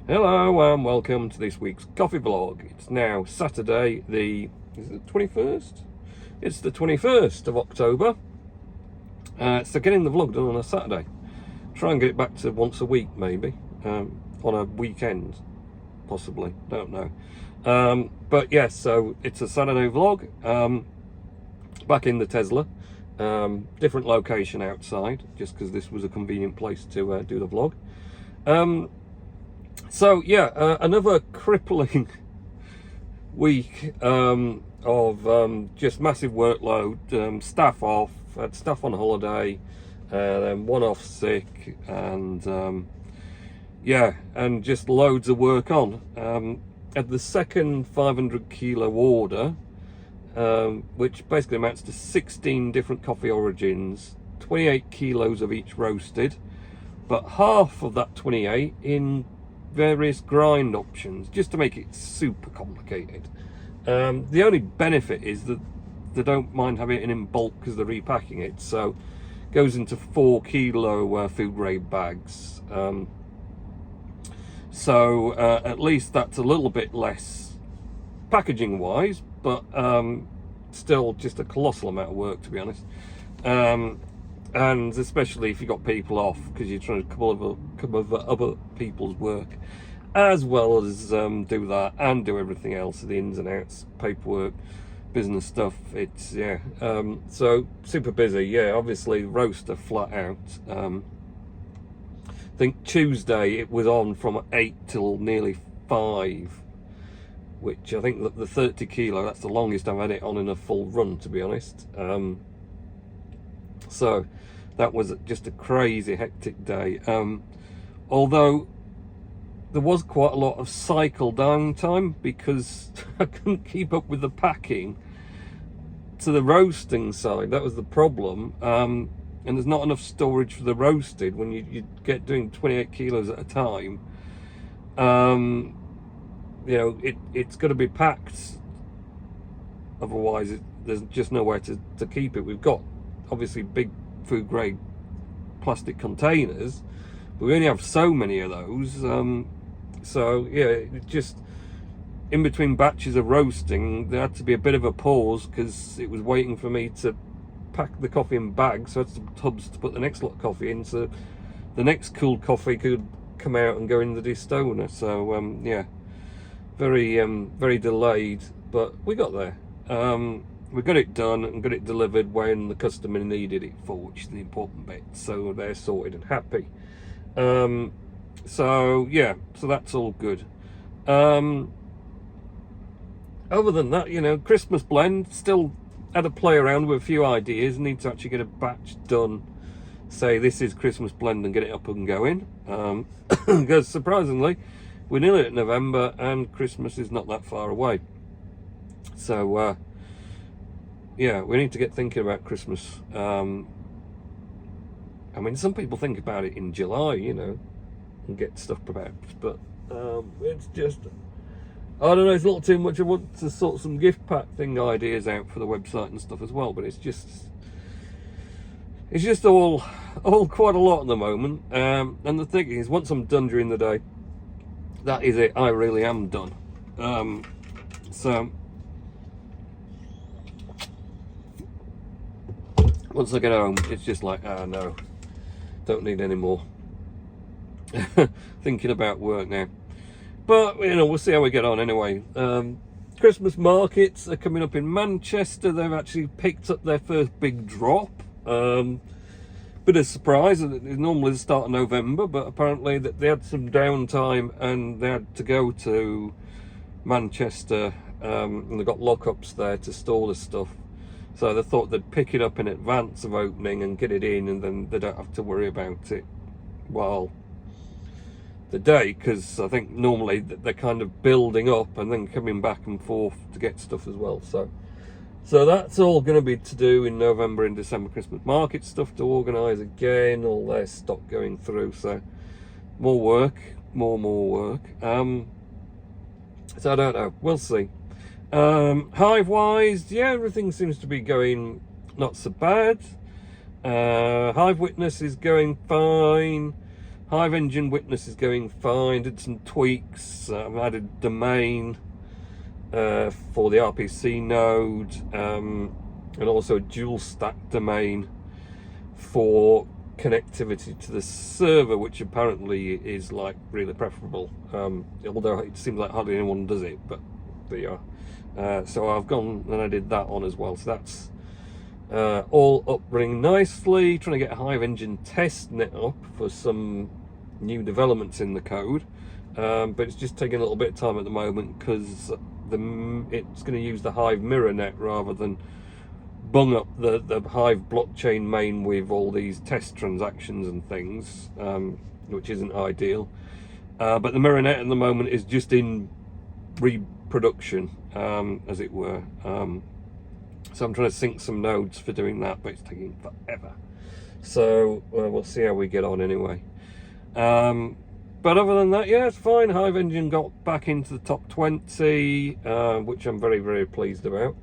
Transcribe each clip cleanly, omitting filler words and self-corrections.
Hello and welcome to this week's coffee vlog. It's now Saturday, is it the 21st? It's the 21st of October. So getting the vlog done on a Saturday. Try and get it back to once a week maybe, on a weekend, possibly, don't know. But yes, so it's a Saturday vlog, back in the Tesla, different location outside, just because this was a convenient place to do the vlog. So yeah, another crippling week of just massive workload, staff off, had staff on holiday, then one off sick, and yeah, and just loads of work on. At the second 500 kilo order, which basically amounts to 16 different coffee origins, 28 kilos of each roasted, but half of that 28 in various grind options, just to make it super complicated. The only benefit is that they don't mind having it in bulk because they're repacking it, so it goes into 4 kilo food grade bags. So at least that's a little bit less packaging wise, but still just a colossal amount of work, to be honest. And especially if you've got people off, because you're trying to cover other people's work, as well as do that and do everything else, the ins and outs, paperwork, business stuff. It's, yeah, so super busy. Yeah, obviously roaster flat out. I think Tuesday it was on from 8 till nearly 5, which I think that the 30 kilo, that's the longest I've had it on in a full run, to be honest. So that was just a crazy hectic day, although there was quite a lot of cycle downtime because I couldn't keep up with the packing to the roasting side. That was the problem, and there's not enough storage for the roasted when you get doing 28 kilos at a time. You know, it's got to be packed, otherwise there's just nowhere to keep it. We've got obviously big food grade plastic containers, but we only have so many of those. So yeah, it just, in between batches of roasting, there had to be a bit of a pause because it was waiting for me to pack the coffee in bags, so I had some tubs to put the next lot of coffee in, so the next cooled coffee could come out and go in the destoner. So yeah, very delayed, but we got there. We got it done and got it delivered when the customer needed it for, which is the important bit. So they're sorted and happy. So yeah, so that's all good. Other than that, you know, Christmas blend, still had to play around with a few ideas. Need to actually get a batch done, say this is Christmas blend, and get it up and going. Because surprisingly, we're nearly at November and Christmas is not that far away. So yeah, we need to get thinking about Christmas. I mean, some people think about it in July, you know, and get stuff prepared, but it's just, I don't know, it's a little too much. I want to sort some gift pack thing ideas out for the website and stuff as well, but it's just all quite a lot at the moment. And the thing is, once I'm done during the day, that is it. I really am done. So once I get home, it's just like, no, don't need any more. Thinking about work now. But, you know, we'll see how we get on anyway. Christmas markets are coming up in Manchester. They've actually picked up their first big drop. Bit of surprise. It's normally the start of November, but apparently they had some downtime and they had to go to Manchester, and they got lockups there to store the stuff. So they thought they'd pick it up in advance of opening and get it in, and then they don't have to worry about it while the day, because I think normally they're kind of building up and then coming back and forth to get stuff as well. So that's all going to be to do in November and December. Christmas market stuff to organise again, all their stock going through. So more work, more work. So I don't know, we'll see. Hive wise, yeah, everything seems to be going not so bad. Hive witness is going fine. Hive engine witness is going fine. Did some tweaks. I've added domain for the RPC node, and also a dual stack domain for connectivity to the server, which apparently is like really preferable, although it seems like hardly anyone does it, but there you are. So I've gone and I did that on as well, so that's all up running nicely. Trying to get a Hive engine test net up for some new developments in the code, but it's just taking a little bit of time at the moment because it's going to use the Hive mirror net rather than bung up the Hive blockchain main with all these test transactions and things, which isn't ideal. But the mirror net at the moment is just in reproduction, as it were. So I'm trying to sync some nodes for doing that, but it's taking forever. So we'll see how we get on anyway. But other than that, yeah, it's fine. Hive engine got back into the top 20, which I'm very, very pleased about.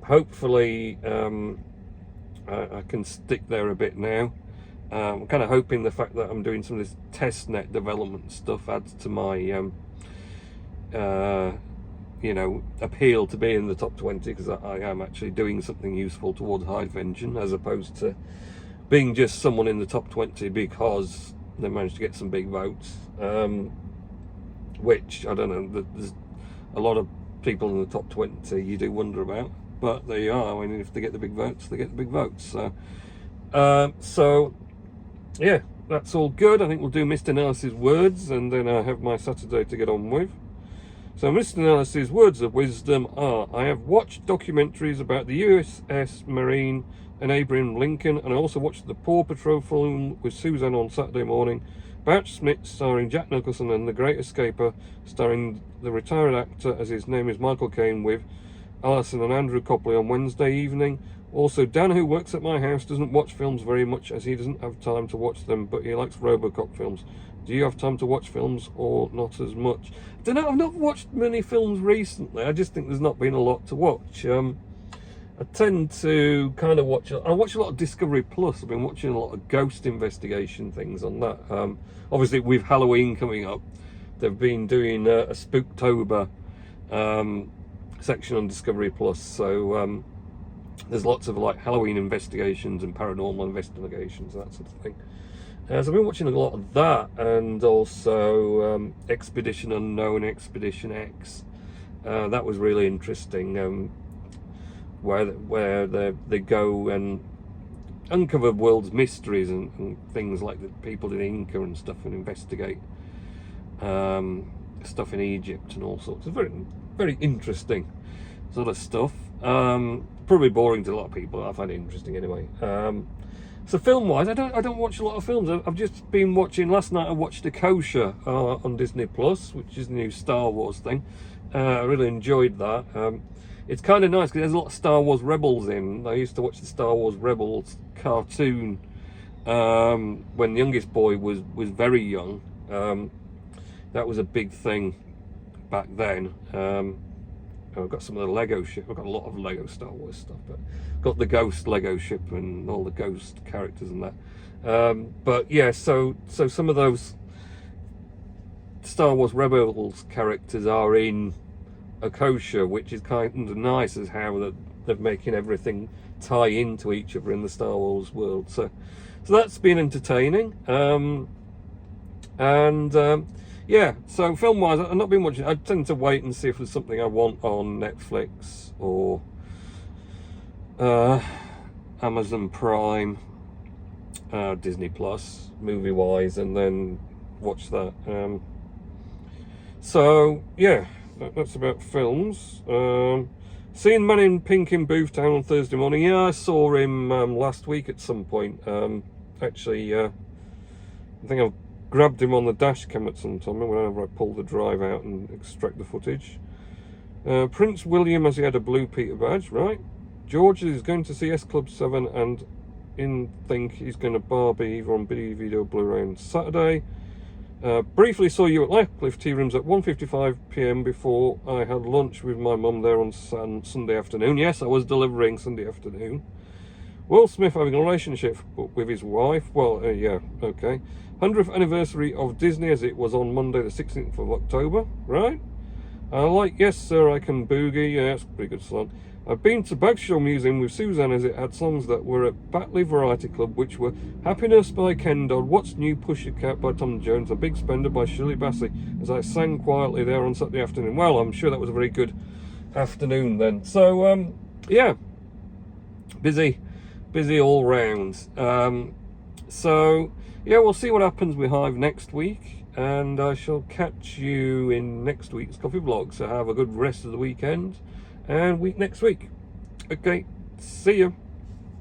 Hopefully I can stick there a bit now. I'm kind of hoping the fact that I'm doing some of this testnet development stuff adds to my you know, appeal to be in the top 20, because I am actually doing something useful towards Hive engine, as opposed to being just someone in the top 20 because they managed to get some big votes, which I don't know, there's a lot of people in the top 20 you do wonder about, but there you are. I mean, if they get the big votes, they get the big votes. So yeah, that's all good. I think we'll do Mr. Nellis's words, and then I have my Saturday to get on with. So Mr. Nellis's words of wisdom are: I have watched documentaries about the USS Marine and Abraham Lincoln, and I also watched the Paw Patrol film with Suzanne on Saturday morning, Bouch Smith starring Jack Nicholson, and The Great Escaper starring the retired actor, as his name is, Michael Caine, with Alison and Andrew Copley on Wednesday evening. Also, Dan, who works at my house, doesn't watch films very much as he doesn't have time to watch them, but he likes Robocop films. Do you have time to watch films, or not as much? I don't know, I've not watched many films recently. I just think there's not been a lot to watch. I tend to kind of watch a lot of Discovery Plus. I've been watching a lot of ghost investigation things on that. Obviously, with Halloween coming up, they've been doing a Spooktober section on Discovery Plus. So there's lots of like Halloween investigations and paranormal investigations, that sort of thing. So I've been watching a lot of that, and also Expedition Unknown, Expedition X. That was really interesting. Where they go and uncover world's mysteries and things like the people in Inca and stuff, and investigate stuff in Egypt and all sorts of very, very interesting sort of stuff. Probably boring to a lot of people. I find it interesting anyway. So film-wise, I don't watch a lot of films. I've just been watching. Last night I watched Kosher on Disney Plus, which is the new Star Wars thing. I really enjoyed that. It's kind of nice because there's a lot of Star Wars Rebels in. I used to watch the Star Wars Rebels cartoon when the youngest boy was very young. That was a big thing back then. I've got some of the Lego ship. I've got a lot of Lego Star Wars stuff, but got the Ghost Lego ship and all the Ghost characters and that. But yeah, so some of those Star Wars Rebels characters are in Kosher, which is kind of nice as how they're making everything tie into each other in the Star Wars world. So that's been entertaining. Yeah, so film-wise, I've not been watching. I tend to wait and see if there's something I want on Netflix or Amazon Prime, Disney Plus, movie-wise, and then watch that. So yeah, that's about films. Seeing Man in Pink in Boothtown on Thursday morning. Yeah, I saw him last week at some point. Actually, I think I've grabbed him on the dash cam at some time whenever I pull the drive out and extract the footage. Prince William, as he had a blue Peter badge, right? George is going to see S Club 7 and think he's going to Barbie either on DVD or Blu-ray on Saturday. Briefly saw you at Latcliffe Tea Rooms at 1:55 PM before I had lunch with my mum there on Sunday afternoon. Yes, I was delivering Sunday afternoon. Will Smith having a relationship with his wife. Well, yeah, okay. 100th anniversary of Disney, as it was on Monday the 16th of October, right? Like Yes Sir, I Can Boogie. Yeah, that's a pretty good song. I've been to Bagshot Museum with Suzanne, as it had songs that were at Batley Variety Club, which were Happiness by Ken Dodd, What's New, Pussycat by Tom Jones, A Big Spender by Shirley Bassey, as I sang quietly there on Saturday afternoon. Well, I'm sure that was a very good afternoon then. So, yeah, busy all round. So, yeah, we'll see what happens with Hive next week, and I shall catch you in next week's coffee vlog. So have a good rest of the weekend and week next week. Okay, see you.